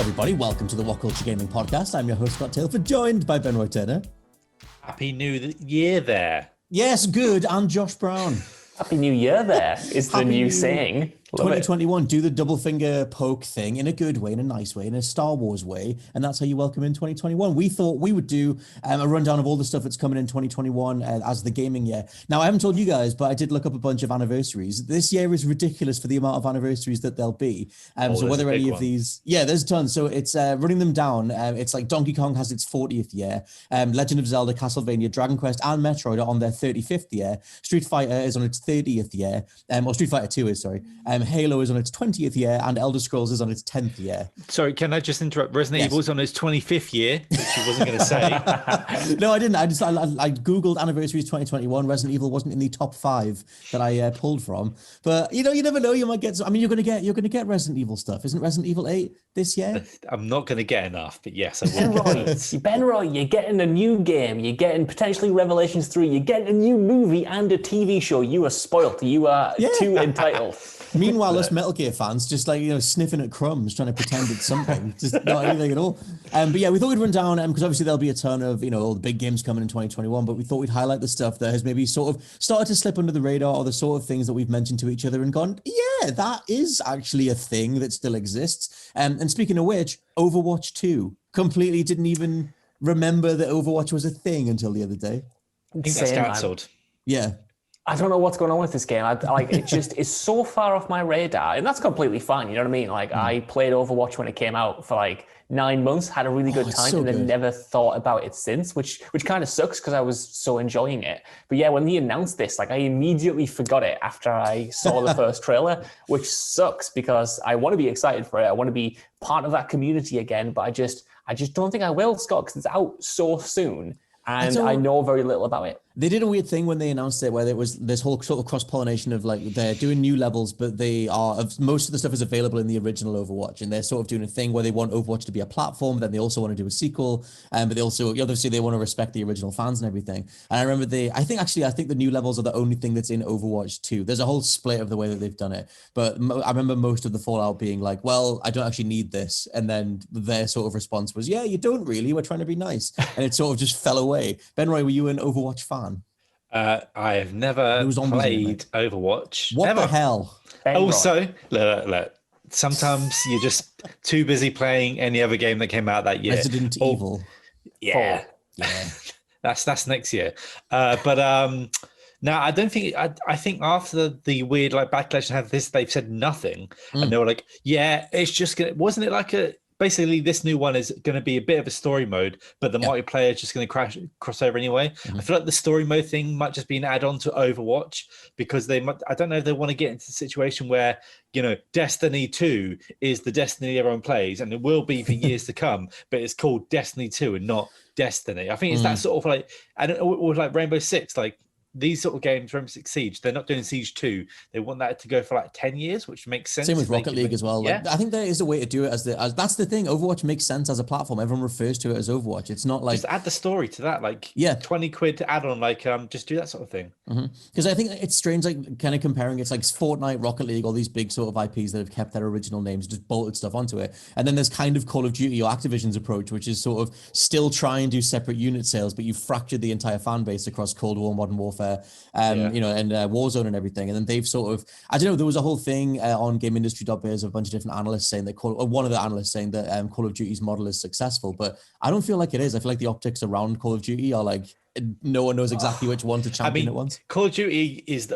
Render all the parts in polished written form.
everybody. Welcome to the WhatCulture Gaming Podcast. I'm your host, Scott Tailford, joined by Ben Roy Turner. Happy New Year there. Yes, good. And Josh Brown. Happy New Year there is the new saying. 2021, do the double finger poke thing in a good way, in a nice way, in a Star Wars way, and that's how you welcome in 2021. We thought we would do a rundown of all the stuff that's coming in 2021 as the gaming year. Now, I haven't told you guys, but I did look up a bunch of anniversaries. This year is ridiculous for the amount of anniversaries that there'll be. So whether any of these... Yeah, there's tons. So it's running them down. It's like Donkey Kong has its 40th year. Legend of Zelda, Castlevania, Dragon Quest, and Metroid are on their 35th year. Street Fighter is on its 30th year. Or Street Fighter 2 is, sorry. Halo is on its 20th year, and Elder Scrolls is on its 10th year. Sorry, can I just interrupt? Resident Evil is on its 25th year, which you wasn't going to say. No, I didn't. I Googled anniversaries 2021. Resident Evil wasn't in the top 5 that I pulled from. But, you know, you never know. You might get... I mean, you're going to get Resident Evil stuff. Isn't Resident Evil 8 this year? I'm not going to get enough, but yes, I will. Ben Roy, you're getting a new game. You're getting potentially Revelations 3. You're getting a new movie and a TV show. You are spoiled. You are too entitled. Meanwhile, us Metal Gear fans just sniffing at crumbs, trying to pretend it's something, just not anything at all. But yeah, we thought we'd run down because obviously there'll be a ton of all the big games coming in 2021. But we thought we'd highlight the stuff that has maybe sort of started to slip under the radar, or the sort of things that we've mentioned to each other and gone, yeah, that is actually a thing that still exists. And speaking of which, Overwatch 2 completely didn't even remember that Overwatch was a thing until the other day. I think that's cancelled. Yeah. I don't know what's going on with this game. It just is so far off my radar, and that's completely fine. You know what I mean? I played Overwatch when it came out for 9 months, had a really good time, and then never thought about it since, which kind of sucks because I was so enjoying it. But yeah, when he announced this, I immediately forgot it after I saw the first trailer, which sucks because I want to be excited for it. I want to be part of that community again, but I just don't think I will, Scott, because it's out so soon, and I know very little about it. They did a weird thing when they announced it, where there was this whole sort of cross-pollination of they're doing new levels, but most of the stuff is available in the original Overwatch, and they're sort of doing a thing where they want Overwatch to be a platform, then they also want to do a sequel, but they also obviously they want to respect the original fans and everything. And I remember I think the new levels are the only thing that's in Overwatch 2. There's a whole split of the way that they've done it, but I remember most of the fallout being well, I don't actually need this, and then their sort of response was, yeah, you don't really. We're trying to be nice, and it sort of just fell away. Ben Roy, were you an Overwatch fan? I have never played Overwatch. What ever. The hell? Also, look, sometimes you're just too busy playing any other game that came out that year. Resident Evil. Yeah. That's next year. But now I don't think I think after the weird backlash and have this, they've said nothing, and they were like, yeah, it's just gonna. Wasn't it basically, this new one is going to be a bit of a story mode, but the multiplayer is just going to cross over anyway. I feel like the story mode thing might just be an add-on to Overwatch, because I don't know if they want to get into the situation where, Destiny 2 is the Destiny everyone plays, and it will be for years to come, but it's called Destiny 2 and not Destiny. I think it's that sort of or Rainbow Six, these sort of games, Rainbow Six Siege, they're not doing Siege 2. They want that to go for 10 years, which makes sense. Same with Rocket League as well. Yeah. I think there is a way to do it as that's the thing. Overwatch makes sense as a platform. Everyone refers to it as Overwatch. It's not just add the story to that. 20 quid to add on, just do that sort of thing. Because I think it's strange, kind of comparing it's Fortnite, Rocket League, all these big sort of IPs that have kept their original names, just bolted stuff onto it. And then there's kind of Call of Duty or Activision's approach, which is sort of still try and do separate unit sales, but you've fractured the entire fan base across Cold War, Modern Warfare, and Warzone and everything. And then they've sort of, I don't know, there was a whole thing on GameIndustry.biz of a bunch of different analysts saying that one of the analysts saying that Call of Duty's model is successful, but I don't feel like it is. I feel like the optics around Call of Duty are no one knows exactly which one to champion at once. Call of Duty is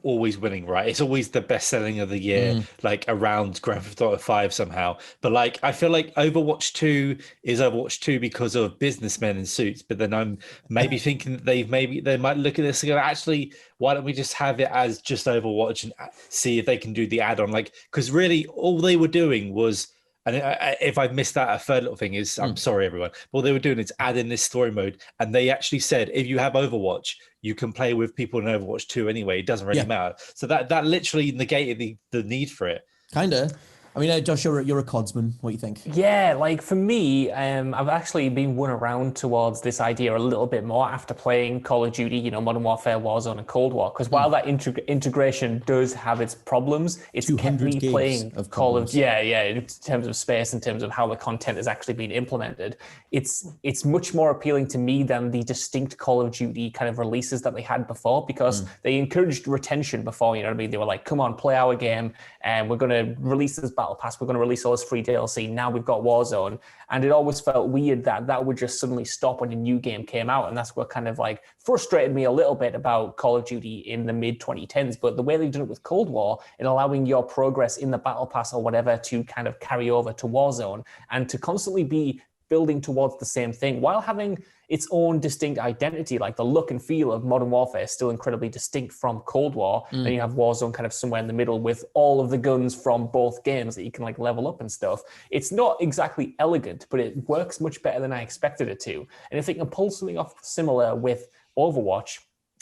always winning, right? It's always the best selling of the year, around Grand Theft Auto 5 somehow. But I feel like Overwatch 2 is Overwatch 2 because of businessmen in suits. But then I'm maybe thinking that they might look at this and go, actually, why don't we just have it as just Overwatch and see if they can do the add-on? Because really all they were doing was, and if I've missed that, a third little thing is, I'm sorry, everyone. But what they were doing is add in this story mode. And they actually said, if you have Overwatch, you can play with people in Overwatch 2 anyway. It doesn't really matter. So that literally negated the need for it. Kind of. I mean, Josh, you're a codsman. What do you think? Yeah, like for me, I've actually been won around towards this idea a little bit more after playing Call of Duty, Modern Warfare, Warzone, and Cold War. Because while that integration does have its problems, it's kept me playing Call of Duty. Yeah, in terms of space, in terms of how the content has actually been implemented, it's much more appealing to me than the distinct Call of Duty kind of releases that they had before, because they encouraged retention before. You know what I mean? They were like, "Come on, play our game, and we're going to release this battle pass. We're going to release all this free DLC. Now we've got Warzone." And it always felt weird that would just suddenly stop when a new game came out. And that's what kind of like frustrated me a little bit about Call of Duty in the mid 2010s. But the way they've done it with Cold War, in allowing your progress in the battle pass or whatever to kind of carry over to Warzone and to constantly be building towards the same thing while having its own distinct identity, like the look and feel of Modern Warfare is still incredibly distinct from Cold War. Then you have Warzone kind of somewhere in the middle with all of the guns from both games that you can like level up and stuff. It's not exactly elegant, but it works much better than I expected it to. And if they can pull something off similar with Overwatch,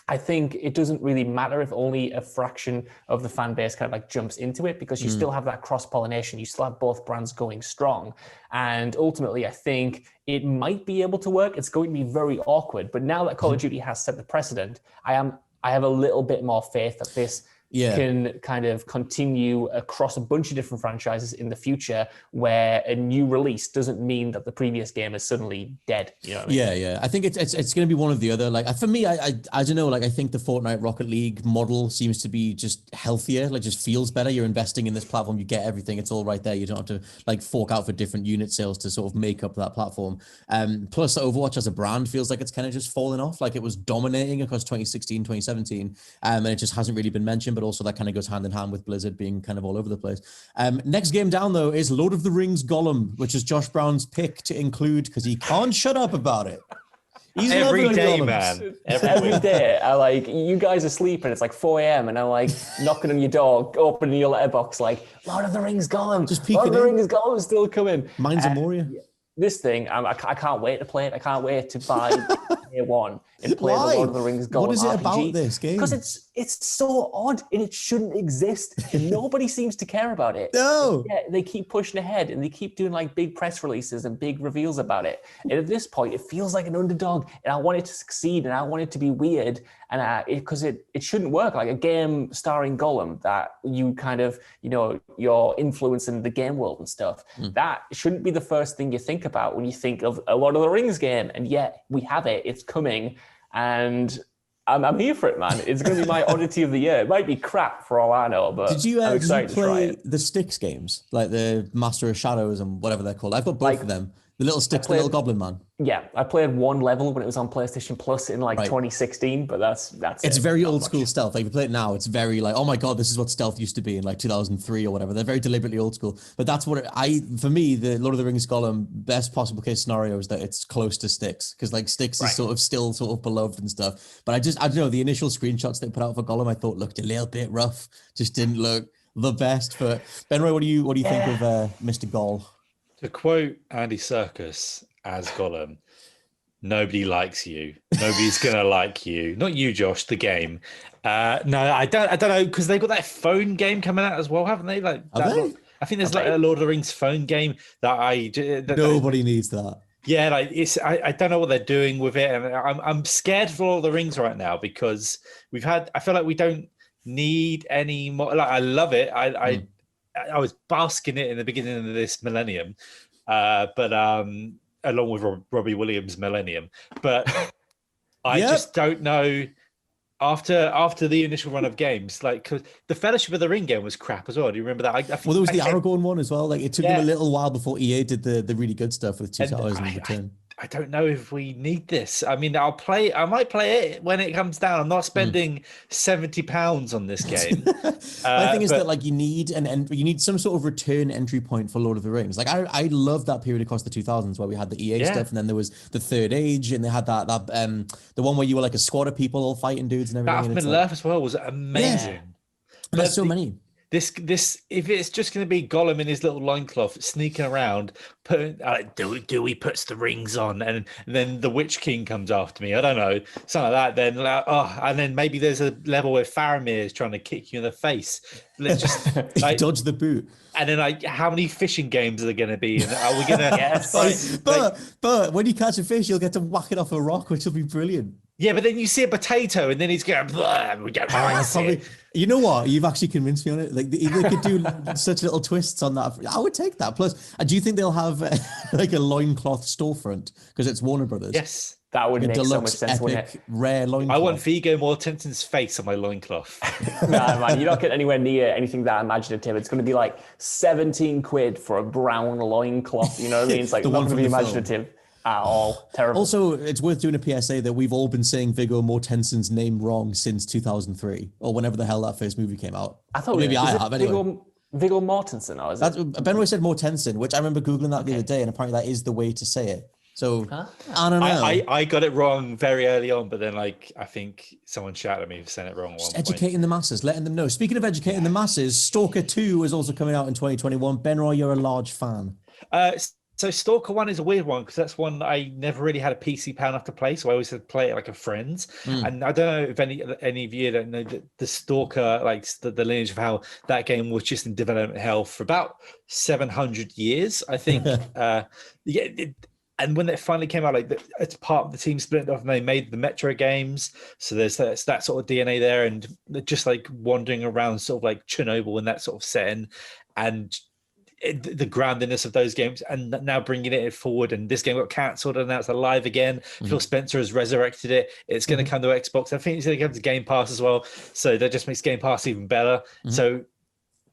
I think it doesn't really matter if only a fraction of the fan base kind of like jumps into it, because you still have that cross-pollination. You still have both brands going strong. And ultimately, I think it might be able to work. It's going to be very awkward. But now that Call of Duty has set the precedent, I have a little bit more faith that this can kind of continue across a bunch of different franchises in the future, where a new release doesn't mean that the previous game is suddenly dead. You know what I mean? Yeah. I think it's going to be one or the other. Like for me, I don't know. Like I think the Fortnite Rocket League model seems to be just healthier. Like just feels better. You're investing in this platform. You get everything. It's all right there. You don't have to like fork out for different unit sales to sort of make up that platform. Plus Overwatch as a brand feels like it's kind of just fallen off. Like it was dominating across 2016, 2017, and it just hasn't really been mentioned. But also that kind of goes hand in hand with Blizzard being kind of all over the place. Next game down, though, is Lord of the Rings Gollum, which is Josh Brown's pick to include because he can't shut up about it. He's every day, man. Every day. I like, you guys are sleeping. It's like 4 a.m. and I'm like knocking on your door, opening your letterbox, like, Lord of the Rings Gollum. Just peeking Lord of the Rings Gollum is still coming. Mine's a Moria. This thing, I can't wait to play it. I can't wait to buy Day One and play Why? the Lord of the Rings Gollum. What is it RPG. about this game? Because it's so odd and it shouldn't exist. And nobody seems to care about it. No. Yeah, they keep pushing ahead and they keep doing like big press releases and big reveals about it. And at this point, it feels like an underdog. And I want it to succeed and I want it to be weird. And because it shouldn't work, like a game starring Gollum that you kind of, you're influencing the game world and stuff. That shouldn't be the first thing you think about when you think of a Lord of the Rings game. And yet we have it, it's coming. And I'm here for it, man. It's going to be my oddity of the year. It might be crap for all I know, but I'm excited to try it. The Styx games, like the Master of Shadows and whatever they're called? I've got both of them. The little Styx, the little goblin man. Yeah, I played one level when it was on PlayStation Plus in 2016, but that's it's very old school stealth. Like if you play it now, it's very like, oh my god, this is what stealth used to be in like 2003 or whatever. They're very deliberately old school. But that's what for me, the Lord of the Rings Gollum, best possible case scenario is that it's close to Styx, because like Styx is sort of still sort of beloved and stuff. But I don't know, the initial screenshots they put out for Gollum I thought looked a little bit rough. Just didn't look the best. But Ben Roy, what do you think of Mr. Goll? To quote Andy Serkis as Gollum, nobody likes you. Nobody's gonna like you. Not you, Josh. The game. No, I don't know, because they've got that phone game coming out as well, haven't they? I think there's like a Lord of the Rings phone game that nobody needs that. Yeah, like it's. I don't know what they're doing with it, and I'm scared for Lord of the Rings right now, because I feel like we don't need any more. Like I love it. I was basking it in the beginning of this millennium, but along with Robbie Williams' Millennium. But I just don't know. After the initial run of games, like, cause the Fellowship of the Ring game was crap as well. Do you remember that? There was the Aragorn one as well. Like it took them a little while before EA did the really good stuff with Two Towers and Return. I don't know if we need this. I mean, I might play it when it comes down. I'm not spending £70 on this game. My thing is that like you need some sort of return entry point for Lord of the Rings. Like I love that period across the 2000s where we had the EA stuff, and then there was the Third Age, and they had that the one where you were like a squad of people all fighting dudes and everything. That Middle-earth as well was amazing. But there's so many. This if it's just going to be Gollum in his little loincloth sneaking around, Dewey puts the rings on, and then the Witch King comes after me. I don't know, something like that. Then and then maybe there's a level where Faramir is trying to kick you in the face. Let's just dodge the boot. And then how many fishing games are there going to be? And are we going to? Yes. But when you catch a fish, you'll get to whack it off a rock, which will be brilliant. Yeah, but then you see a potato, and then he's going. We don't probably, you know what? You've actually convinced me on it. Like they could do such little twists on that. I would take that. Plus, do you think they'll have like a loincloth storefront because it's Warner Brothers? Yes, that would make so much sense. Epic, rare loincloth. I want Viggo Mortensen's face on my loincloth. Nah, man, you're not getting anywhere near anything that imaginative. It's going to be like 17 quid for a brown loincloth. You know what I mean? It's like not going to be imaginative. At all. Terrible. Also, it's worth doing a PSA that we've all been saying Viggo Mortensen's name wrong since 2003 or whenever the hell that first movie came out. I thought maybe I have anyway. Viggo Mortensen, or is it? Ben Roy said Mortensen, which I remember Googling that the other day, and apparently that is the way to say it. So I don't know. I got it wrong very early on, but then I think someone shouted at me for saying it wrong. Just educating the masses, letting them know. Speaking of educating the masses, Stalker 2 is also coming out in 2021. Ben Roy, you're a large fan. So Stalker 1 is a weird one because that's one I never really had a PC power enough to play, so I always had to play it like a friend. And I don't know if any of you don't know the Stalker, like the lineage of how that game was just in development hell for about 700 years, I think. And when it finally came out, like it's part of the team split off, and they made the Metro games. So there's that sort of DNA there, and just like wandering around, sort of like Chernobyl in that sort of setting, and the groundedness of those games, and now bringing it forward. And this game got cancelled, and now it's alive again. Phil Spencer has resurrected it. It's going to come to Xbox. I think it's going to come to Game Pass as well. So that just makes Game Pass even better. So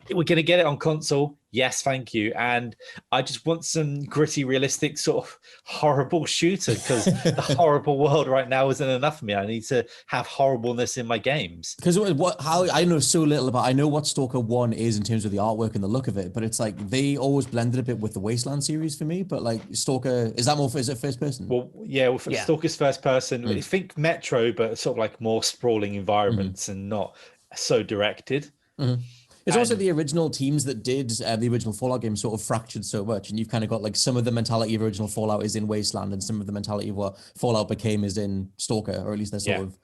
we're going to get it on console. Yes, thank you. And I just want some gritty, realistic, sort of horrible shooter, because the horrible world right now isn't enough for me. I need to have horribleness in my games. Because how I know so little about, I know what Stalker 1 is in terms of the artwork and the look of it, but it's like they always blended a bit with the Wasteland series for me. But like Stalker, is it first person? Well, yeah, Stalker's first person. I think Metro, but sort of like more sprawling environments and not so directed. It's also the original teams that did the original Fallout game sort of fractured so much, and you've kind of got like some of the mentality of original Fallout is in Wasteland, and some of the mentality of what Fallout became is in Stalker, or at least they're sort of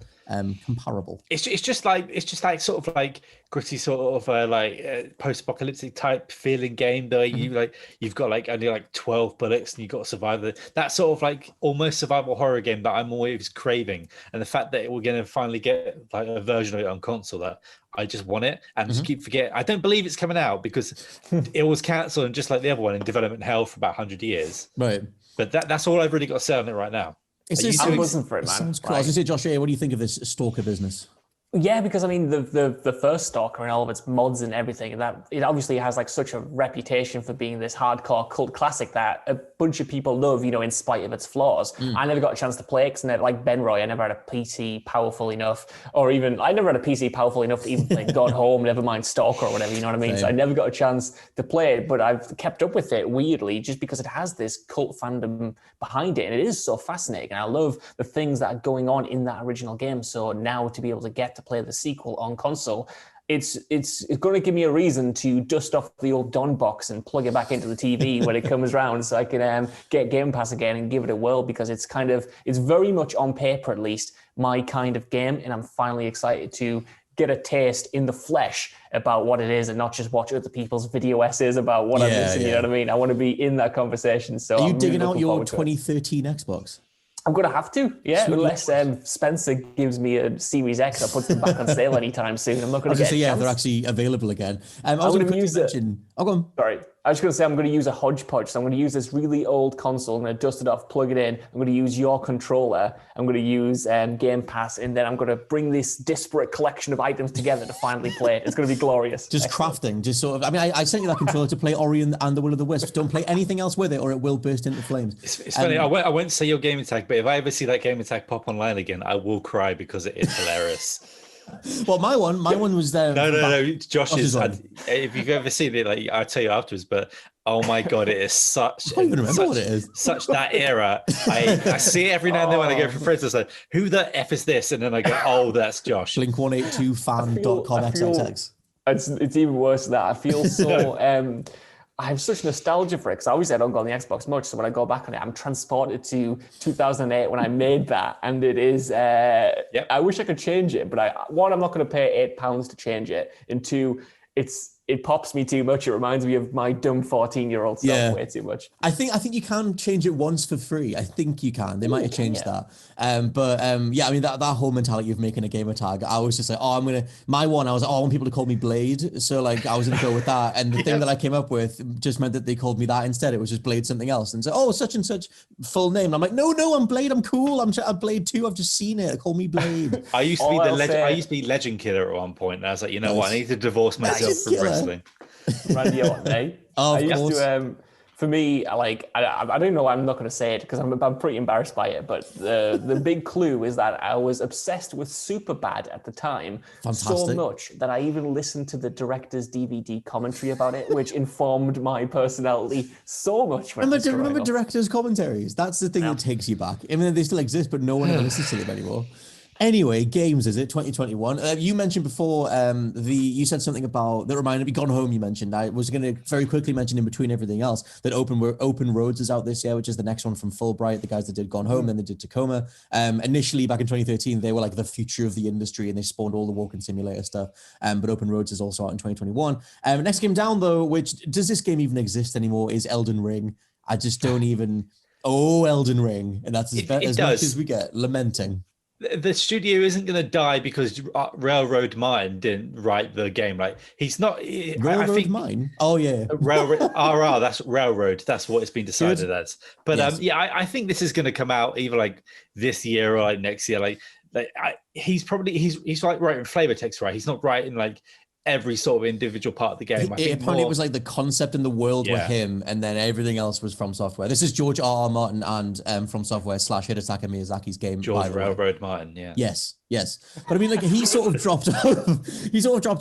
comparable. It's just like sort of like gritty sort of post-apocalyptic type feeling game though. You've got like only like 12 bullets and you've got to survive that sort of like almost survival horror game that I'm always craving. And the fact that we're going to finally get like a version of it on console, that I just want it, and just keep forgetting. I don't believe it's coming out because it was cancelled, and just like the other one, in development hell for about 100 years. Right. But that's all I've really got to say on it right now. I'm buzzing for it, man. Sounds cool. I was going to say, Josh, what do you think of this Stalker business? Yeah, because I mean, the first Stalker and all of its mods and everything, and that it obviously has like such a reputation for being this hardcore cult classic that a bunch of people love, in spite of its flaws. I never got a chance to play it because, like Ben Roy, I never had a PC powerful enough, I never had a PC powerful enough to even play God Home, never mind Stalker or whatever, you know what I mean? Same. So I never got a chance to play it, but I've kept up with it weirdly just because it has this cult fandom behind it, and it is so fascinating. And I love the things that are going on in that original game. So now to be able to get to play the sequel on console, it's going to give me a reason to dust off the old Don box and plug it back into the TV when it comes around, so I can get Game Pass again and give it a whirl, because it's very much on paper at least my kind of game, and I'm finally excited to get a taste in the flesh about what it is and not just watch other people's video essays about what I'm missing. You know what I mean? I want to be in that conversation. So are you digging out your 2013 Xbox? I'm going to have to, unless Spencer gives me a Series X or puts them back on sale anytime soon. I'm not going to get they're actually available again. I was going to use it. Oh, go on. Sorry. I was going to say I'm going to use a hodgepodge. So I'm going to use this really old console. I'm going to dust it off, plug it in. I'm going to use your controller. I'm going to use Game Pass. And then I'm going to bring this disparate collection of items together to finally play it. It's going to be glorious. Just crafting, just sort of. I mean, I sent you that controller to play Ori and the Will of the Wisps. Don't play anything else with it, or it will burst into flames. It's funny. I won't say your game attack, but if I ever see that game attack pop online again, I will cry because it is hilarious. Well, my one was there. No. Josh's. If you've ever seen it, like I'll tell you afterwards. But oh my god, it is such. I don't even remember what it is. Such that era. I see it every now and then when I go for friends. I say, "Who the f is this?" And then I go, "Oh, that's Josh." Blink182fan.com XXX. It's even worse than that. I feel so. I have such nostalgia for it because obviously I don't go on the Xbox much. So when I go back on it, I'm transported to 2008 when I made that. And it is, I wish I could change it, but one, I'm not going to pay £8 to change it. And two, it pops me too much. It reminds me of my dumb 14-year-old self way too much. I think you can change it once for free. I think you can. They might have changed that. I mean, that whole mentality of making a gamer tag, I was just like, I want people to call me Blade. So like, I was going to go with that. And the thing that I came up with just meant that they called me that instead. It was just Blade something else. And so, such and such full name. And I'm like, no, I'm Blade. I'm cool. I'm Blade 2. I've just seen it. Call me Blade. I used to be Legend Killer at one point. And I was like, you know what? I need to divorce myself from wrestling. Randy Orton, eh? Oh, I used to, for me, I don't know. I'm not going to say it because I'm pretty embarrassed by it. But the big clue is that I was obsessed with Superbad at the time. Fantastic. So much that I even listened to the director's DVD commentary about it, which informed my personality so much. Remember director's commentaries? That's the thing that takes you back. I mean, they still exist, but no one ever listens to them anymore. Anyway, games, is it 2021? You mentioned before, you said something about that reminded me. Gone Home, you mentioned. I was going to very quickly mention in between everything else that Open Roads is out this year, which is the next one from Fulbright, the guys that did Gone Home, then they did Tacoma. Initially, back in 2013, they were like the future of the industry, and they spawned all the walking simulator stuff. But Open Roads is also out in 2021. Next game down though, which does this game even exist anymore? Is Elden Ring. I just don't even. Elden Ring, and that's as much as we get. Lamenting. The studio isn't going to die because Railroad Mine didn't write the game. Like he's not. Railroad Mine. Oh yeah. Railroad. That's Railroad. That's what it's been decided as. But I think this is going to come out either like this year or like next year. He's like writing flavor text, right? He's not writing like every sort of individual part of the game. Apparently it was like the concept and the world were him, and then everything else was From Software. This is George R. Martin and From Software / Hidetaka Miyazaki's game. George Railroad Martin, yeah. Yes. But I mean, like he sort of dropped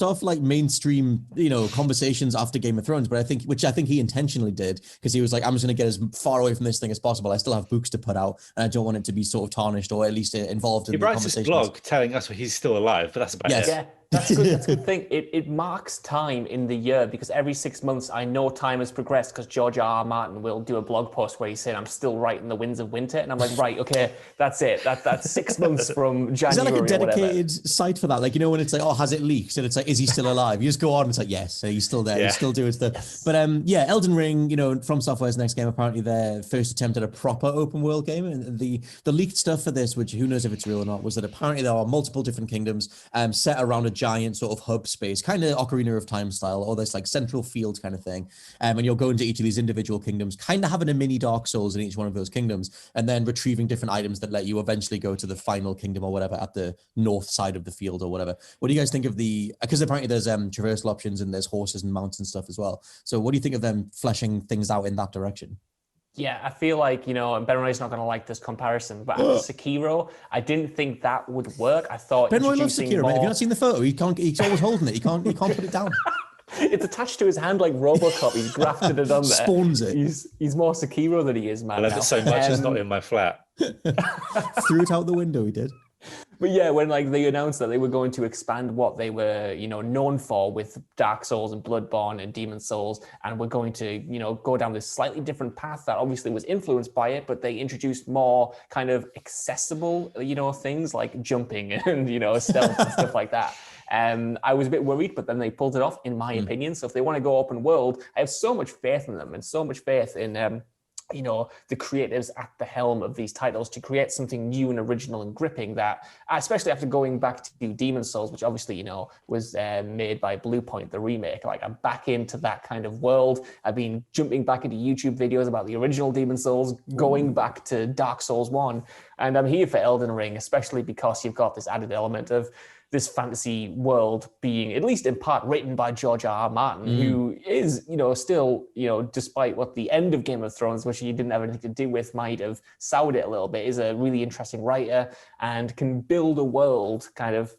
off like mainstream, conversations after Game of Thrones. But I think he intentionally did, because he was like, I'm just going to get as far away from this thing as possible. I still have books to put out, and I don't want it to be sort of tarnished or at least involved in the conversations. He writes his blog telling us he's still alive, but that's about it. Yeah. That's good. That's a good thing. It marks time in the year, because every 6 months I know time has progressed, because George R. Martin will do a blog post where he's saying, I'm still writing The Winds of Winter. And I'm like, right, okay, that's it. That's 6 months from January. Is that like a dedicated site for that? Like, when it's like, has it leaked? And it's like, is he still alive? You just go on and it's like, yes, he's still there. He's still doing stuff. Yes. But Elden Ring, From Software's next game, apparently their first attempt at a proper open world game. And the leaked stuff for this, which who knows if it's real or not, was that apparently there are multiple different kingdoms set around a giant sort of hub space, kind of Ocarina of Time style, or this like central field kind of thing. And you'll go into each of these individual kingdoms, kind of having a mini Dark Souls in each one of those kingdoms, and then retrieving different items that let you eventually go to the final kingdom or whatever at the north side of the field or whatever. What do you guys think of because apparently there's traversal options and there's horses and mounts and stuff as well. So what do you think of them fleshing things out in that direction? Yeah, I feel like, and Ben Roy's not going to like this comparison, but after Sekiro, I didn't think that would work. I thought Ben Roy loves Sekiro, man. Have you not seen the photo? He's always holding it. He can't put it down. It's attached to his hand like Robocop. He's grafted it on there. Spawns it. He's more Sekiro than he is, man. I love it so much it's not in my flat. Threw it out the window, he did. But yeah, when they announced that they were going to expand what they were, known for with Dark Souls and Bloodborne and Demon Souls, and we're going to, go down this slightly different path that obviously was influenced by it, but they introduced more kind of accessible, things like jumping and, stealth and stuff like that. I was a bit worried, but then they pulled it off, in my opinion. So if they want to go open world, I have so much faith in them and so much faith in the creatives at the helm of these titles to create something new and original and gripping, that, especially after going back to Demon Souls, which obviously, was made by Bluepoint, the remake. Like, I'm back into that kind of world. I've been jumping back into YouTube videos about the original Demon Souls, going back to Dark Souls 1. And I'm here for Elden Ring, especially because you've got this added element of this fantasy world being, at least in part, written by George R. Martin, who is, still, despite what the end of Game of Thrones, which he didn't have anything to do with, might have soured it a little bit, is a really interesting writer and can build a world kind of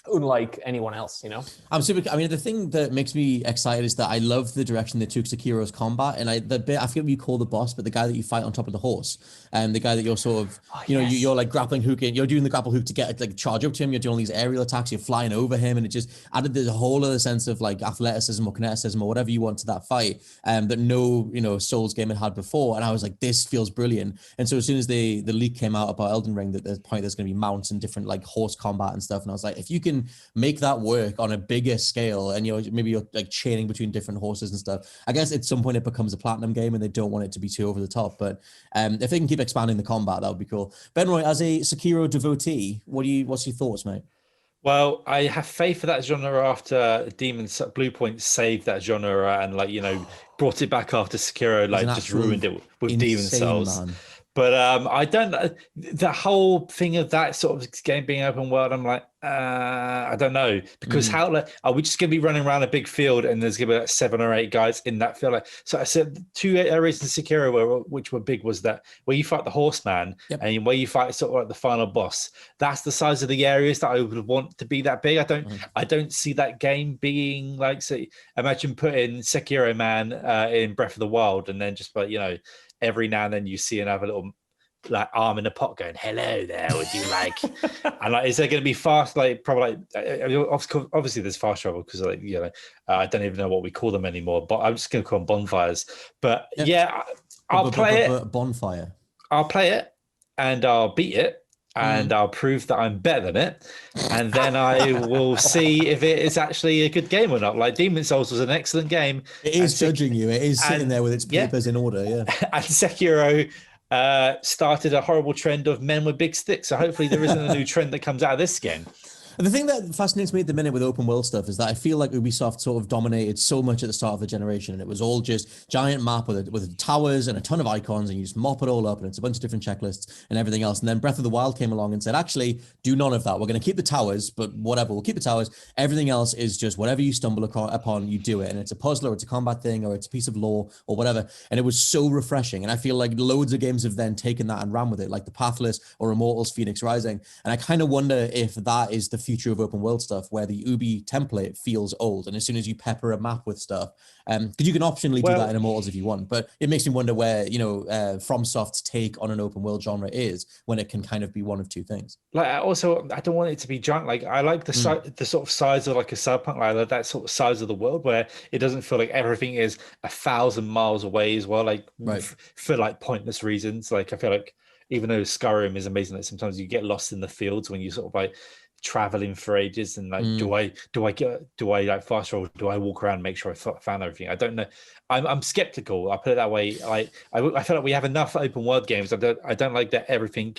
unlike anyone else, you know? I'm super. I mean, the thing that makes me excited is that I love the direction they took Sekiro's combat, and I forget what you call the boss, but the guy that you fight on top of the horse, and the guy that you're sort of, you're like grappling hooking, you're doing the grapple hook to get like charge up to him. You're doing all these aerial attacks. You're flying over him, and it just added this whole other sense of like athleticism or kineticism or whatever you want to that fight, that no Souls game had before. And I was like, this feels brilliant. And so as soon as the leak came out about Elden Ring, that there's going to be mounts and different like horse combat and stuff, and I was like, if you can make that work on a bigger scale, and maybe you're like chaining between different horses and stuff, I guess at some point it becomes a platinum game and they don't want it to be too over the top, but if they can keep expanding the combat, that would be cool. Benroy, as a Sekiro devotee, what's your thoughts, mate? Well, I have faith for that genre after Bluepoint saved that genre and brought it back after Sekiro just ruined it with Demon Souls. Man. But I don't, the whole thing of that sort of game being open world, I'm like, I don't know, because how are we just going to be running around a big field and there's going to be like 7 or 8 guys in that field? So I said 2 areas in Sekiro which were big was that where you fight the horseman and where you fight sort of like the final boss. That's the size of the areas that I would want to be that big. I don't see that game being like, say, imagine putting Sekiro man in Breath of the Wild and then just every now and then you see another little like arm in a pot going, hello there, would you like? And is there going to be fast, probably obviously there's fast travel because I don't even know what we call them anymore, but I'm just going to call them bonfires. But I'll play it. Bonfire. I'll play it and I'll beat it and I'll prove that I'm better than it. And then I will see if it is actually a good game or not. Like Demon Souls was an excellent game. It is judging you. It is sitting there with its papers in order. Yeah. And Sekiro started a horrible trend of men with big sticks. So hopefully there isn't a new trend that comes out of this game. And the thing that fascinates me at the minute with open world stuff is that I feel like Ubisoft sort of dominated so much at the start of the generation, and it was all just giant map with towers and a ton of icons, and you just mop it all up, and it's a bunch of different checklists and everything else. And then Breath of the Wild came along and said, actually, do none of that. We're going to keep the towers, but whatever, we'll keep the towers. Everything else is just whatever you stumble upon, you do it. And it's a puzzle or it's a combat thing or it's a piece of lore or whatever. And it was so refreshing. And I feel like loads of games have then taken that and ran with it, like The Pathless or Immortals Phoenix Rising. And I kind of wonder if that is the future of open world stuff, where the Ubi template feels old, and as soon as you pepper a map with stuff, because you can optionally do that in Immortals if you want, but it makes me wonder where FromSoft's take on an open world genre is when it can kind of be one of two things. I don't want it to be giant. Like I like the sort of size of like a Cyberpunk, like that sort of size of the world where it doesn't feel like everything is 1,000 miles away as well, for like pointless reasons. Like I feel like even though Skyrim is amazing, that sometimes you get lost in the fields when you sort of like traveling for ages and like do I like fast travel, do I walk around and make sure I found everything? I don't know. I'm skeptical, I'll put it that way. I feel like we have enough open world games. I don't like that everything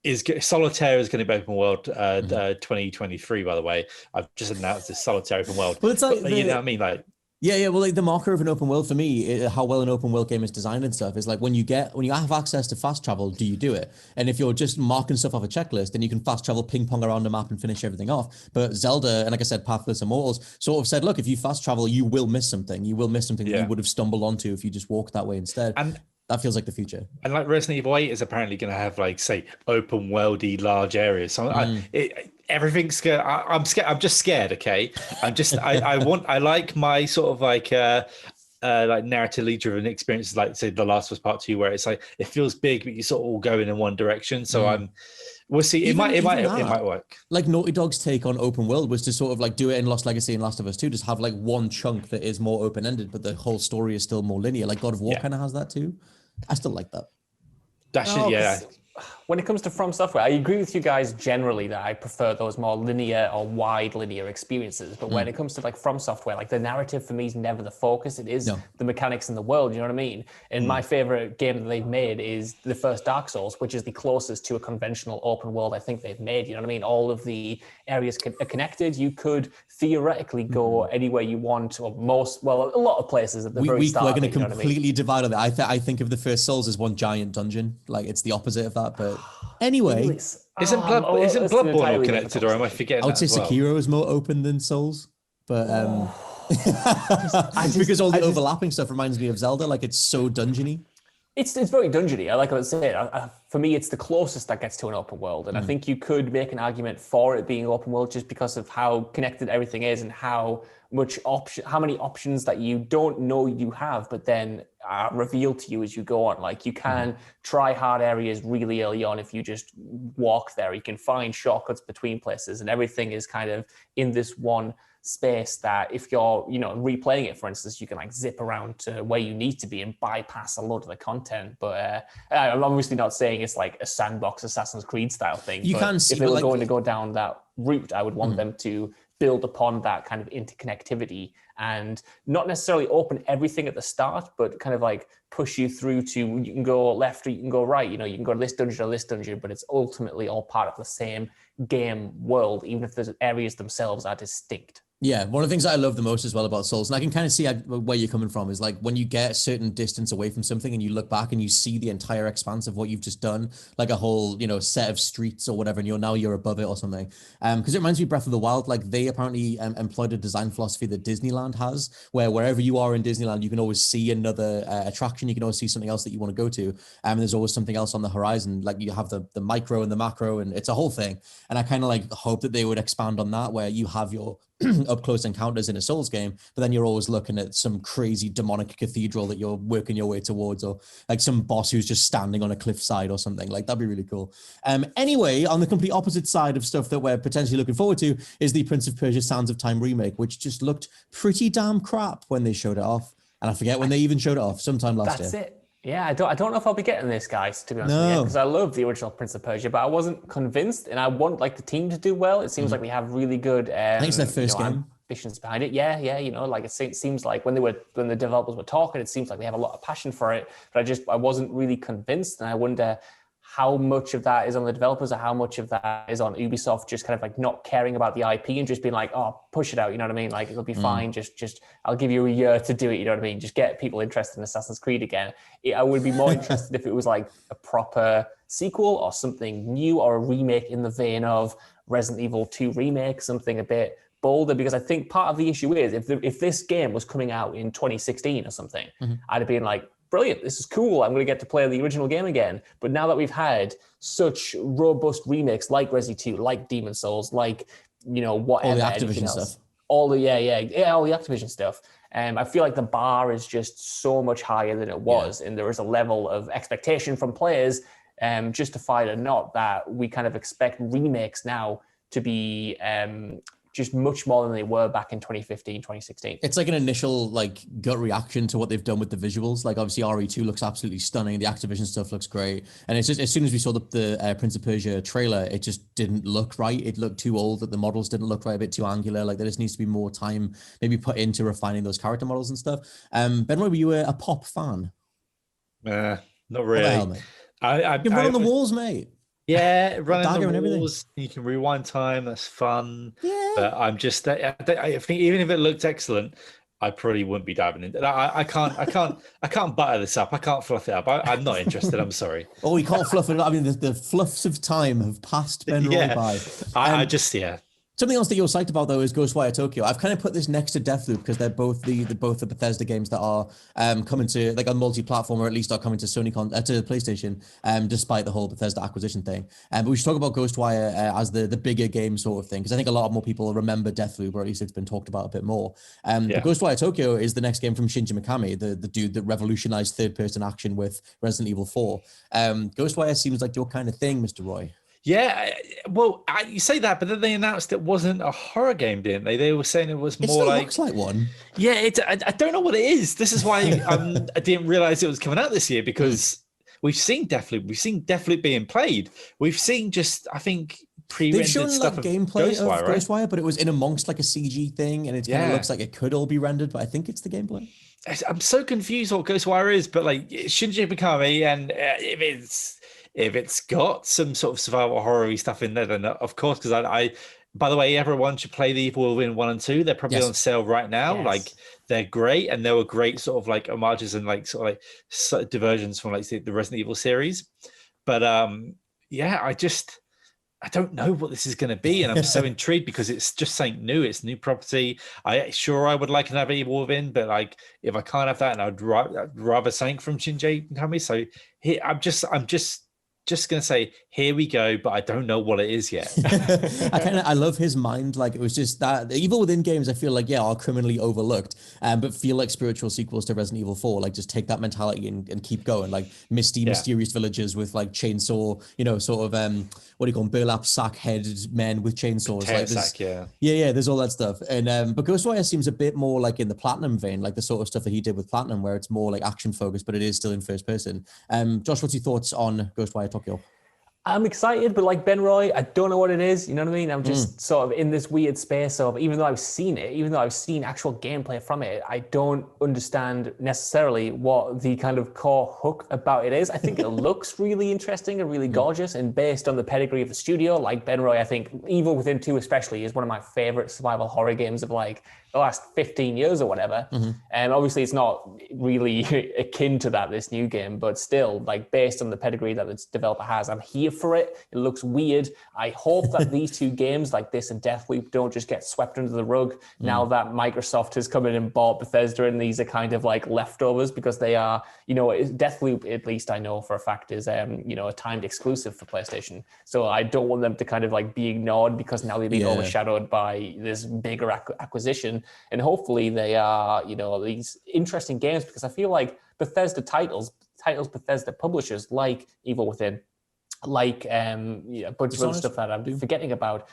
is Solitaire is going to be open world 2023, by the way. I've just announced this Solitaire open world. Well, it's like you know what I mean, like Yeah, well, like the marker of an open world for me, how well an open world game is designed and stuff is like when you have access to fast travel, do you do it? And if you're just marking stuff off a checklist, then you can fast travel, ping pong around the map and finish everything off. But Zelda, and like I said, Pathless Immortals sort of said, look, if you fast travel, you will miss something. You will miss something that you would have stumbled onto if you just walked that way instead. And that feels like the future. And like Resident Evil 8 is apparently going to have like, say, open worldy large areas. So everything's scared. I'm scared. I'm just scared. Okay. I like my sort of like narratively driven experiences, like say The Last of Us Part 2, where it's like, it feels big, but you sort of all go in one direction. So we'll see. It might work. Like Naughty Dog's take on open world was to sort of like do it in Lost Legacy and Last of Us 2, just have like one chunk that is more open ended, but the whole story is still more linear. Like God of War kind of has that too. I still like that. When it comes to From Software, I agree with you guys generally that I prefer those more linear or wide linear experiences. But when it comes to like From Software, like the narrative for me is never the focus. It is the mechanics in the world. You know what I mean? And my favorite game that they've made is the first Dark Souls, which is the closest to a conventional open world I think they've made. You know what I mean? All of the areas are connected. You could theoretically go anywhere you want, or a lot of places at the very start. We're going to completely divide on that. I think of the first Souls as one giant dungeon. Like it's the opposite of that, but anyway. Isn't Bloodborne all connected, or am I forgetting? I would say Sekiro is more open than Souls, but because all the overlapping stuff reminds me of Zelda. Like it's so dungeony. It's very dungeony. Like I was saying, for me, it's the closest that gets to an open world. And I think you could make an argument for it being open world just because of how connected everything is and how many options that you don't know you have, but then are revealed to you as you go on. Like you can try hard areas really early on if you just walk there. You can find shortcuts between places, and everything is kind of in this one space that if you're, replaying it, for instance, you can like zip around to where you need to be and bypass a load of the content. But I'm obviously not saying it's like a sandbox Assassin's Creed style thing. You can see, if they were going to go down that route, I would want them to build upon that kind of interconnectivity and not necessarily open everything at the start, but kind of like push you through to, you can go left or you can go right, you can go to this dungeon or this dungeon, but it's ultimately all part of the same game world, even if the areas themselves are distinct. Yeah, one of the things that I love the most as well about Souls, and I can kind of see where you're coming from, is like when you get a certain distance away from something and you look back and you see the entire expanse of what you've just done, like a whole, set of streets or whatever, and you're above it or something. Because it reminds me of Breath of the Wild. Like they apparently employed a design philosophy that Disneyland has, where wherever you are in Disneyland, you can always see another attraction. You can always see something else that you want to go to. And there's always something else on the horizon. Like you have the micro and the macro, and it's a whole thing. And I kind of like hope that they would expand on that, where you have your up close encounters in a Souls game, but then you're always looking at some crazy demonic cathedral that you're working your way towards, or like some boss who's just standing on a cliffside or something. Like that'd be really cool. Anyway, on the complete opposite side of stuff that we're potentially looking forward to is the Prince of Persia Sands of Time remake, which just looked pretty damn crap when they showed it off. And I forget when they even showed it off, sometime last year. That's it. Yeah, I don't know if I'll be getting this, guys, to be honest with you, because I love the original Prince of Persia, but I wasn't convinced, and I want like the team to do well. It seems like we have really good I think it's their first game. Ambitions behind it. Yeah, like it seems like when the developers were talking, it seems like they have a lot of passion for it, but I wasn't really convinced, and I wonder how much of that is on the developers or how much of that is on Ubisoft just kind of like not caring about the IP and just being like, oh, push it out, you know what I mean? Like it'll be fine. Just I'll give you a year to do it, you know what I mean? Just get people interested in Assassin's Creed again. I would be more interested if it was like a proper sequel or something new or a remake in the vein of Resident Evil 2 remake, something a bit bolder, because I think part of the issue is if this game was coming out in 2016 or something, I'd have been like, brilliant, this is cool, I'm going to get to play the original game again. But now that we've had such robust remakes like Resi 2, like Demon Souls, like, whatever, all the Activision stuff. All the Activision stuff. I feel like the bar is just so much higher than it was. And there is a level of expectation from players, justified or not, that we kind of expect remakes now to be just much more than they were back in 2015, 2016. It's like an initial gut reaction to what they've done with the visuals. Like obviously RE2 looks absolutely stunning. The Activision stuff looks great. And it's just, as soon as we saw the Prince of Persia trailer, it just didn't look right. It looked too old, that the models didn't look right, a bit too angular. Like there just needs to be more time maybe put into refining those character models and stuff. Benroy, were you a pop fan? Not really. You can run on the walls, mate. Yeah, running the walls, you can rewind time. That's fun. Yeah. But I'm just, I think even if it looked excellent, I probably wouldn't be diving into. I can't butter this up. I can't fluff it up. I'm not interested. I'm sorry. Oh, you can't fluff it up. I mean, the fluffs of time have passed Benroy by. I just. Something else that you're psyched about though is Ghostwire Tokyo. I've kind of put this next to Deathloop because they're both the Bethesda games that are coming to on multi-platform, or at least are coming to to PlayStation, despite the whole Bethesda acquisition thing. But we should talk about Ghostwire as the bigger game sort of thing, because I think a lot more people remember Deathloop, or at least it's been talked about a bit more. But Ghostwire Tokyo is the next game from Shinji Mikami, the dude that revolutionized third-person action with Resident Evil 4. Ghostwire seems like your kind of thing, Mr. Roy. Yeah, well, you say that, but then they announced it wasn't a horror game, didn't they? They were saying it was more like... It looks like one. Yeah, I don't know what it is. This is why I didn't realize it was coming out this year, because we've seen Deathloop. We've seen Deathloop being played. We've seen just, I think, pre-rendered stuff of gameplay Ghostwire, of Ghostwire, but it was in amongst like a CG thing, and it kind of looks like it could all be rendered, but I think it's the gameplay. I'm so confused what Ghostwire is, but like Shinji Mikami, and if it's got some sort of survival horror-y stuff in there, then of course, because I by the way, everyone should play the Evil Within 1 and 2. They're probably on sale right now. Yes. Like they're great, and they were great sort of like homages and like sort of like diversions from like the Resident Evil series. But I don't know what this is going to be, and I'm so intrigued because it's just something new. It's new property. I would like another Evil Within, but like if I can't have that, and I'd rather something from Shinji Mikami. So I'm just just going to say, here we go, but I don't know what it is yet. I love his mind. Like, it was just that Evil Within games, I feel like, yeah, are criminally overlooked, but feel like spiritual sequels to Resident Evil 4. Like, just take that mentality and keep going. Like, mysterious villagers with like chainsaw, sort of, what do you call them? Burlap sack headed men with chainsaws. Yeah, there's all that stuff. And but Ghostwire seems a bit more like in the Platinum vein, like the sort of stuff that he did with Platinum, where it's more like action focused, but it is still in first person. Josh, what's your thoughts on Ghostwire Tokyo? I'm excited, but like Ben Roy, I don't know what it is. You know what I mean? I'm just sort of in this weird space of, even though I've seen actual gameplay from it, I don't understand necessarily what the kind of core hook about it is. I think it looks really interesting and really gorgeous, and based on the pedigree of the studio, like Ben Roy, I think Evil Within 2 especially is one of my favorite survival horror games of like the last 15 years or whatever. And obviously it's not really akin to that, this new game, but still, like, based on the pedigree that the developer has, I'm here for it. It looks weird. I hope that these two games like this and Deathloop don't just get swept under the rug now that Microsoft has come in and bought Bethesda, and these are kind of like leftovers, because they are, Deathloop, at least I know for a fact, is a timed exclusive for PlayStation. So I don't want them to kind of like be ignored because now they've been overshadowed by this bigger acquisition. And hopefully they are, these interesting games, because I feel like Bethesda titles Bethesda publishers like Evil Within, like a bunch of other stuff that I'm forgetting about.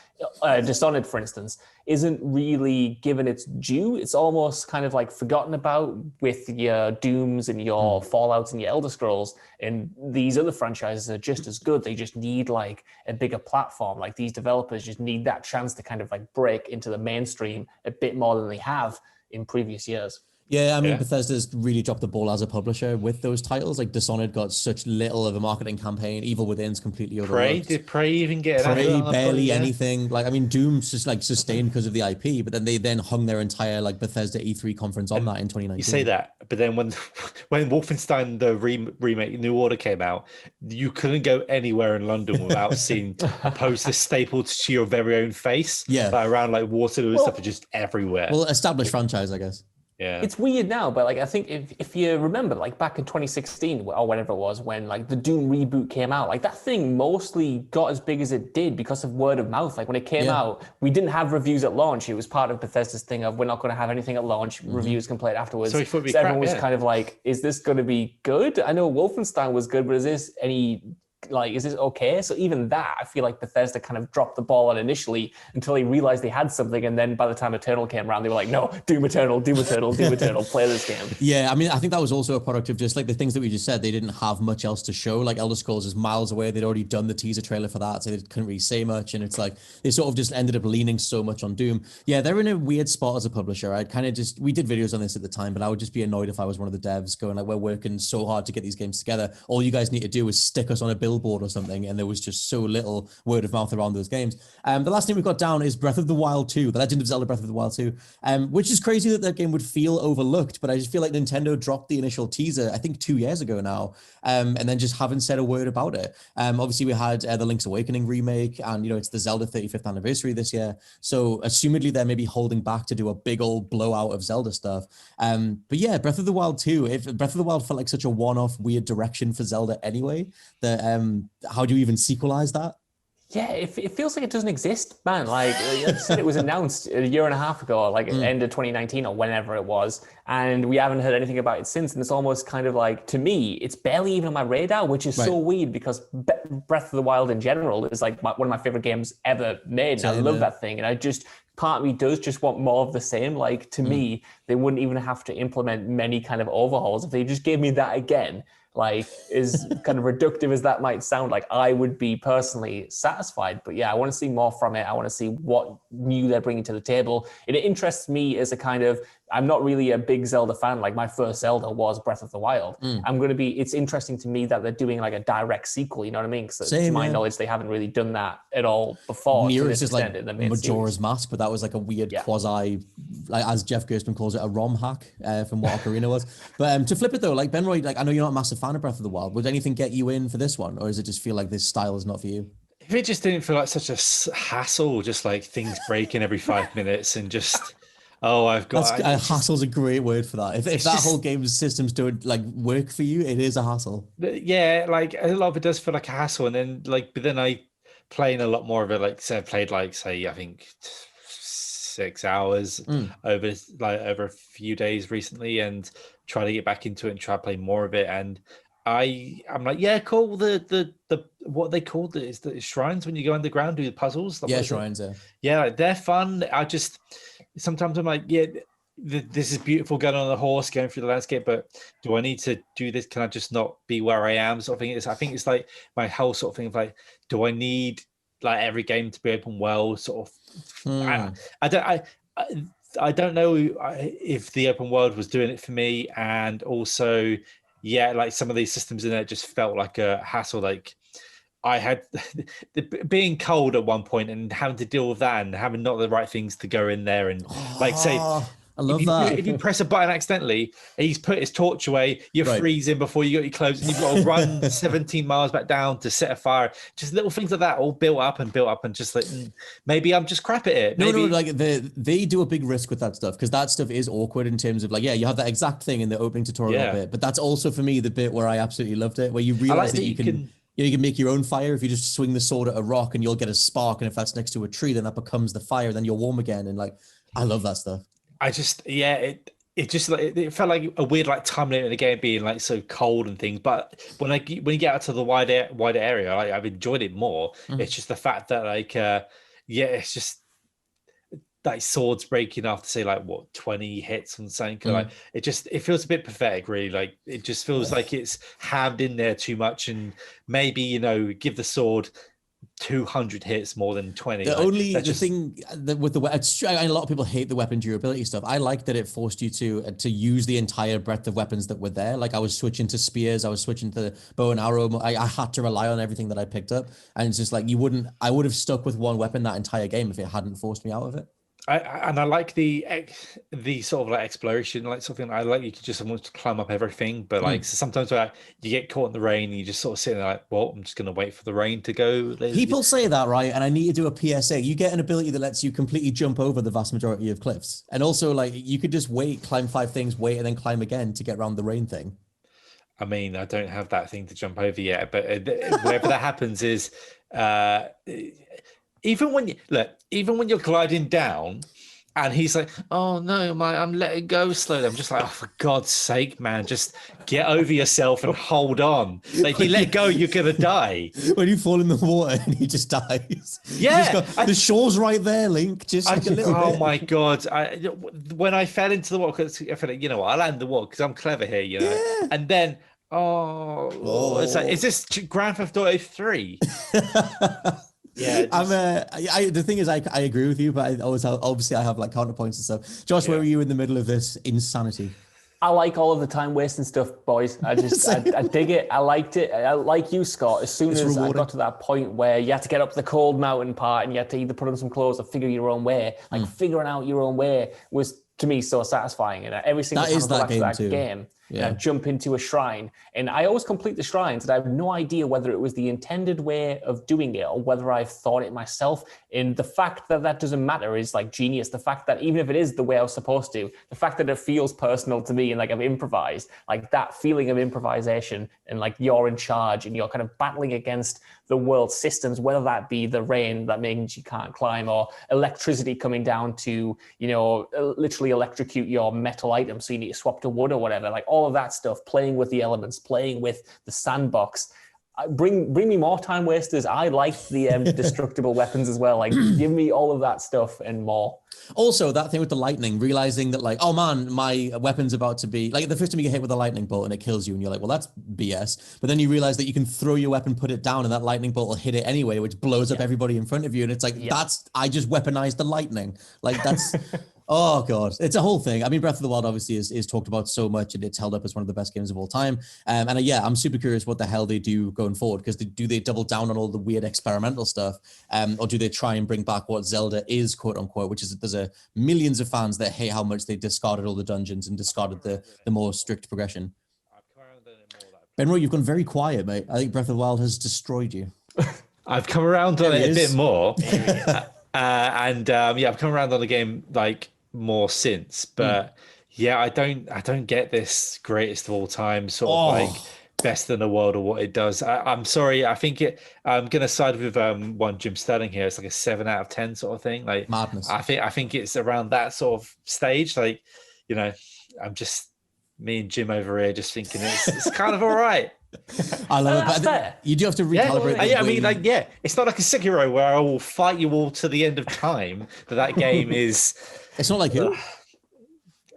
Dishonored, for instance, isn't really given its due. It's almost kind of like forgotten about with your Dooms and your Fallouts and your Elder Scrolls. And these other franchises are just as good. They just need like a bigger platform. Like, these developers just need that chance to kind of like break into the mainstream a bit more than they have in previous years. Yeah, I mean, Bethesda's really dropped the ball as a publisher with those titles. Like, Dishonored got such little of a marketing campaign. Evil Within's completely overlooked. Did Prey even get Prey? Barely anything. Like, I mean, Doom's just like sustained because of the IP, but then they hung their entire like Bethesda E3 conference on that in 2019. You say that, but then when Wolfenstein the remake New Order came out, you couldn't go anywhere in London without seeing a poster stapled to your very own face. Yeah, like, around like Waterloo and stuff are just everywhere. Well, established franchise, I guess. Yeah, it's weird now, but like, I think if you remember, like back in 2016 or whatever it was, when like the Doom reboot came out, like that thing mostly got as big as it did because of word of mouth. Like, when it came out, we didn't have reviews at launch. It was part of Bethesda's thing of, we're not going to have anything at launch. Reviews can play it afterwards. So everyone was kind of like, is this going to be good? I know Wolfenstein was good, but is this okay? So even that, I feel like Bethesda kind of dropped the ball on initially until they realized they had something, and then by the time Eternal came around, they were like, no, Doom Eternal, play this game. Yeah, I mean, I think that was also a product of just like the things that we just said. They didn't have much else to show. Like, Elder Scrolls is miles away. They'd already done the teaser trailer for that, so they couldn't really say much, and it's like they sort of just ended up leaning so much on Doom. Yeah, they're in a weird spot as a publisher. I kind of just, we did videos on this at the time, but I would just be annoyed if I was one of the devs going like, we're working so hard to get these games together. All you guys need to do is stick us on a billboard or something, and there was just so little word of mouth around those games. The last thing we've got down is Breath of the Wild 2, The Legend of Zelda Breath of the Wild 2, which is crazy that game would feel overlooked, but I just feel like Nintendo dropped the initial teaser, I think 2 years ago now, and then just haven't said a word about it. Obviously, we had the Link's Awakening remake, and it's the Zelda 35th anniversary this year, so assumedly they're maybe holding back to do a big old blowout of Zelda stuff. But yeah, Breath of the Wild 2, Breath of the Wild felt like such a one-off weird direction for Zelda anyway, that how do you even sequelize that? Yeah, it feels like it doesn't exist, man. Like, I said, it was announced a year and a half ago, like end of 2019 or whenever it was, and we haven't heard anything about it since. And it's almost kind of like, to me, it's barely even on my radar, which is so weird, because Breath of the Wild in general is like one of my favorite games ever made. And I love that thing, and part of me does just want more of the same. Like, to me, they wouldn't even have to implement many kind of overhauls. If they just gave me that again, like, as kind of reductive as that might sound, like, I would be personally satisfied. But yeah, I want to see more from it. I want to see what new they're bringing to the table. It interests me as a kind of, I'm not really a big Zelda fan. Like, my first Zelda was Breath of the Wild. It's interesting to me that they're doing like a direct sequel, you know what I mean? Because to my knowledge, they haven't really done that at all before. Near is like Majora's Mask, but that was like a weird quasi, like, as Jeff Gerstmann calls it, a ROM hack from what Ocarina was. But to flip it though, like, Ben Roy, like, I know you're not a massive fan of Breath of the Wild. Would anything get you in for this one? Or does it just feel like this style is not for you? If it just didn't feel like such a hassle, just like things breaking every 5 minutes, and just, Oh, I've got hassle's a great word for that. If that whole game's systems don't like work for you, it is a hassle. Yeah, like a lot of it does feel like a hassle, and then but then I playing a lot more of it. Like say I played I think 6 hours over a few days recently, and try to get back into it and try to play more of it. And I'm like, yeah, cool. The what they called it is the shrines when you go underground do the puzzles. Yeah, shrines. Yeah, like, they're fun. Sometimes I'm like, yeah, this is beautiful going on a horse, going through the landscape, but do I need to do this? Can I just not be where I am? Sort of thing. I think it's like my whole sort of thing of like, do I need like every game to be open world? Sort of. I don't know if the open world was doing it for me, and also, yeah, like some of these systems in there just felt like a hassle. Like I had being cold at one point and having to deal with that and having not the right things to go in there and say. I love that. If you press a button accidentally, he's put his torch away, you're freezing before you got your clothes, and you've got to run 17 miles back down to set a fire. Just little things like that all built up, and just like, maybe I'm just crap at it. Maybe... No, like they do a big risk with that stuff, because that stuff is awkward in terms of like, yeah, you have that exact thing in the opening tutorial bit, but that's also for me the bit where I absolutely loved it, where you realize that you can make your own fire if you just swing the sword at a rock and you'll get a spark, and if that's next to a tree, then that becomes the fire, then you're warm again, and like, I love that stuff. It felt like a weird like time limit in the game being like so cold and things. But when you get out to the wider area, I've enjoyed it more. It's just the fact that it's just like swords breaking after say like 20 hits on something. Like it feels a bit pathetic, really. Like it just feels like it's hammed in there too much, and maybe give the sword 200 hits more than 20. Thing that with the a lot of people hate the weapon durability stuff. I like that it forced you to use the entire breadth of weapons that were there. Like I was switching to spears, I was switching to bow and arrow. I had to rely on everything that I picked up, and it's just like I would have stuck with one weapon that entire game if it hadn't forced me out of it. I like the sort of like exploration, like something I like. You could just want to climb up everything, but like so sometimes you get caught in the rain and you just sort of sitting there like, well, I'm just going to wait for the rain to go. People say that, right? And I need to do a PSA. You get an ability that lets you completely jump over the vast majority of cliffs, and also like you could just climb 5 things, wait, and then climb again to get around the rain thing. I mean, I don't have that thing to jump over yet, but whenever that happens is. Even when you're gliding down and he's like, oh no, I'm letting go slowly. I'm just like, oh, for God's sake, man, just get over yourself and hold on. Like you let go, you're going to die. When you fall in the water and he just dies. Yeah. The shore's right there, Link. Just like a little bit. Oh my God. When I fell into the water, I felt like, I'll land the water because I'm clever here, Yeah. And then, it's like, is this Grand Theft Auto 3? Yeah, the thing is, I agree with you, but I always obviously I have like counterpoints and stuff. Josh, where were you in the middle of this insanity? I like all of the time wasting stuff, boys. I dig it. I liked it. I like you, Scott. As soon as I got to that point where you had to get up the cold mountain part and you had to either put on some clothes or figure your own way, like figuring out your own way was to me so satisfying. And every single time I go back to that game, I jump into a shrine, and I always complete the shrines, and I have no idea whether it was the intended way of doing it or whether I've thought it myself. And the fact that doesn't matter is like genius. The fact that even if it is the way I was supposed to, the fact that it feels personal to me and like I've improvised, like that feeling of improvisation and like you're in charge and you're kind of battling against the world systems, whether that be the rain that means you can't climb or electricity coming down to, literally electrocute your metal items. So you need to swap to wood or whatever, like all of that stuff, playing with the elements, playing with the sandbox. Bring me more time wasters. I like the destructible weapons as well. Like give me all of that stuff and more. Also, that thing with the lightning, realizing that like, oh man, my weapon's about to be like the first time you get hit with a lightning bolt and it kills you, and you're like, well, that's BS. But then you realize that you can throw your weapon, put it down, and that lightning bolt will hit it anyway, which blows up everybody in front of you. And it's like, I just weaponized the lightning. Like that's. Oh God, it's a whole thing. I mean, Breath of the Wild obviously is talked about so much, and it's held up as one of the best games of all time. I'm super curious what the hell they do going forward, because do they double down on all the weird experimental stuff, or do they try and bring back what Zelda is, quote unquote, which is there's millions of fans that hate how much they discarded all the dungeons and discarded the more strict progression. Benro, you've gone very quiet, mate. I think Breath of the Wild has destroyed you. I've come around on it a bit more. I've come around on the game like more since, but yeah, I don't get this greatest of all time sort of like best in the world or what it does. I'm sorry. I think I'm gonna side with one Jim Sterling here. It's like a 7 out of 10 sort of thing. Like madness. I think it's around that sort of stage. Like, you know, I'm just me and Jim over here just thinking it's kind of all right. I love it, but you do have to recalibrate. Yeah, I mean, like, yeah, it's not like a Sekiro where I will fight you all to the end of time. That game is. It's not like who?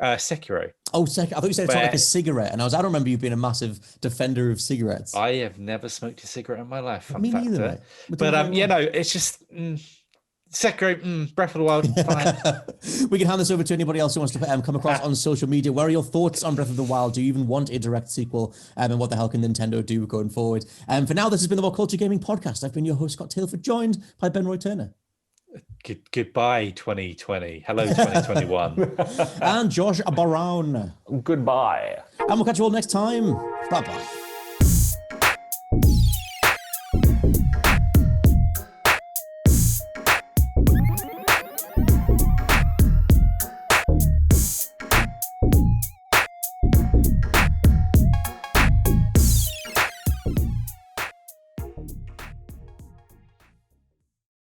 Sekiro. Oh, I thought you said it's not like a cigarette, and I don't remember you being a massive defender of cigarettes. I have never smoked a cigarette in my life. Me neither, mate. But you know, it's just Sekiro, Breath of the Wild. Fine. We can hand this over to anybody else who wants to come across on social media. What are your thoughts on Breath of the Wild? Do you even want a direct sequel? And what the hell can Nintendo do going forward? For now, this has been the WhatCulture Gaming Podcast. I've been your host, Scott Taylor, joined by Ben Roy Turner. Goodbye, 2020. Hello, 2021. And Josh Brown. Goodbye. And we'll catch you all next time. Bye-bye.